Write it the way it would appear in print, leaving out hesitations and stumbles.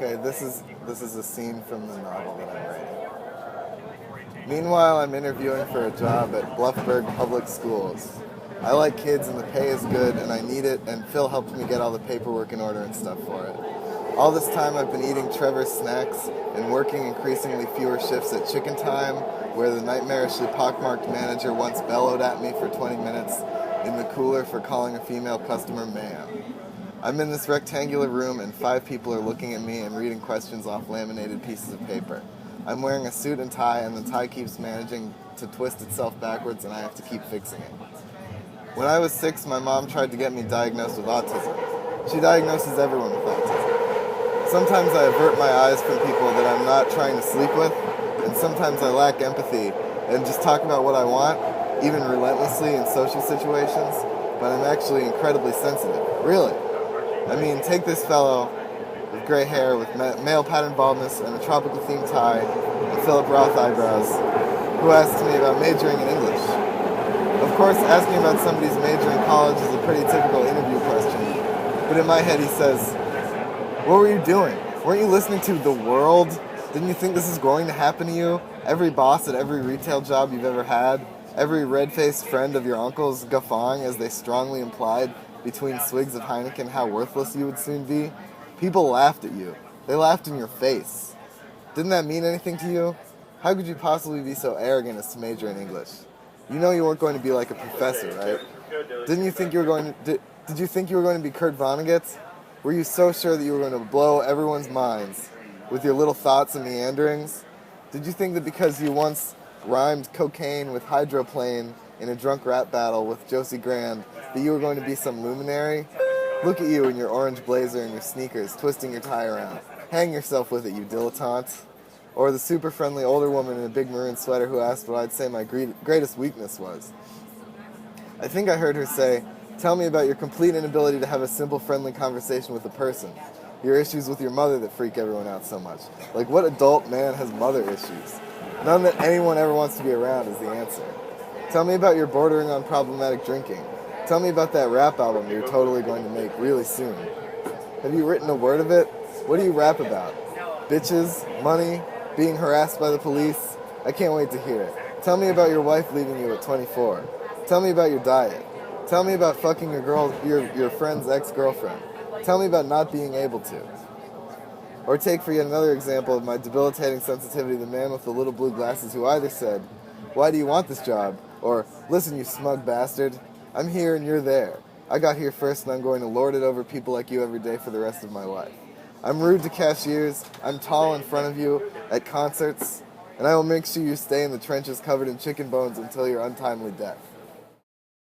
Okay, this is a scene from the novel that I'm writing. Meanwhile, I'm interviewing for a job at Bluffburg Public Schools. I like kids and the pay is good and I need it, and Phil helped me get all the paperwork in order and stuff for it. All this time I've been eating Trevor's snacks and working increasingly fewer shifts at Chicken Time, where the nightmarishly pockmarked manager once bellowed at me for 20 minutes in the cooler for calling a female customer ma'am. I'm in this rectangular room and 5 people are looking at me and reading questions off laminated pieces of paper. I'm wearing a suit and tie, and the tie keeps managing to twist itself backwards and I have to keep fixing it. When I was 6, my mom tried to get me diagnosed with autism. She diagnoses everyone with autism. Sometimes I avert my eyes from people that I'm not trying to sleep with, and sometimes I lack empathy and just talk about what I want, even relentlessly in social situations, but I'm actually incredibly sensitive. Really. I mean, take this fellow with gray hair, with male pattern baldness, and a tropical themed tie, and Philip Roth eyebrows, who asked me about majoring in English. Of course, asking about somebody's major in college is a pretty typical interview question, but in my head he says, "What were you doing? Weren't you listening to The World? Didn't you think this is going to happen to you? Every boss at every retail job you've ever had, every red-faced friend of your uncle's guffawing, as they strongly implied, between swigs of Heineken, how worthless you would soon be. People laughed at you. They laughed in your face. Didn't that mean anything to you? How could you possibly be so arrogant as to major in English? You know you weren't going to be like a professor, right? Didn't you think you were going to... Did you think you were going to be Kurt Vonnegut? Were you so sure that you were going to blow everyone's minds with your little thoughts and meanderings? Did you think that because you once rhymed cocaine with hydroplane in a drunk rap battle with Josie Grand, that you were going to be some luminary? Look at you in your orange blazer and your sneakers, twisting your tie around. Hang yourself with it, you dilettante." Or the super friendly older woman in a big maroon sweater who asked what I'd say my greatest weakness was. I think I heard her say, "Tell me about your complete inability to have a simple, friendly conversation with a person. Your issues with your mother that freak everyone out so much. Like, what adult man has mother issues? None that anyone ever wants to be around is the answer. Tell me about your bordering on problematic drinking. Tell me about that rap album you're totally going to make really soon. Have you written a word of it? What do you rap about? Bitches? Money? Being harassed by the police? I can't wait to hear it. Tell me about your wife leaving you at 24. Tell me about your diet. Tell me about fucking your friend's ex-girlfriend. Tell me about not being able to." Or take for yet another example of my debilitating sensitivity, the man with the little blue glasses who either said, "Why do you want this job?" or, "Listen, you smug bastard. I'm here and you're there. I got here first and I'm going to lord it over people like you every day for the rest of my life. I'm rude to cashiers, I'm tall in front of you at concerts, and I will make sure you stay in the trenches covered in chicken bones until your untimely death."